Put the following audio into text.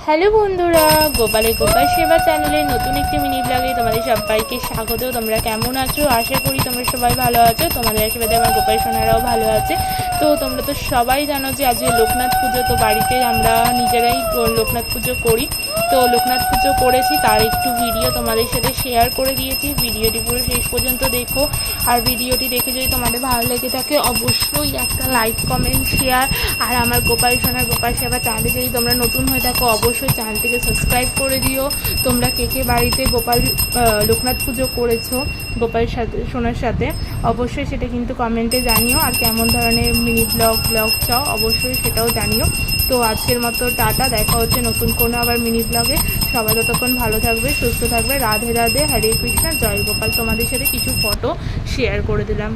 Hello বন্ধুরা, গোপালের গোপাল সেবা চ্যানেলের নতুন একটি মিনি ব্লগে তোমাদের সবাইকে স্বাগত। তোমরা কেমন আছো? আশা করি তোমরা সবাই ভালো আছো। তোমাদের আশীর্বাদে আমার গোপাল সোনারাও ভালো আছে। তো তোমরা তো সবাই জানো যে আজকে লোকনাথ পুজো, তো বাড়িতে আমরা নিজেরাই লোকনাথ পুজো করি। তো লোকনাথ পুজো করেছি, তার একটু ভিডিও তোমাদের সাথে শেয়ার করে দিয়েছি। ভিডিওটি পুরো শেষ পর্যন্ত দেখো। আর ভিডিওটি দেখে যদি তোমাদের ভালো লেগে থাকে অবশ্যই একটা লাইক, কমেন্ট, শেয়ার। আর আমার গোপাল সোনার গোপাল সেবা চ্যানেলে যদি তোমরা নতুন হয়ে থাকো অবশ্যই চ্যানেলটিকে সাবস্ক্রাইব করে দিও। তোমরা কে কে বাড়িতে লোকনাথ পুজো করেছো গোপাল সোনার সাথে অবশ্যই সেটা কিন্তু কমেন্টে জানিও। আর কেমন ধরনের মিনি ব্লগ চাও অবশ্যই সেটাও জানিও। তো আজকের মতো টাটা, দেখা হচ্ছে নতুন কোনো আবার মিনি ব্লগে। সবাই ততক্ষণ ভালো থাকবে, সুস্থ থাকবে। রাধে রাধে, হরে কৃষ্ণ, জয় গোপাল। তোমাদের সাথে কিছু ফটো শেয়ার করে দিলাম।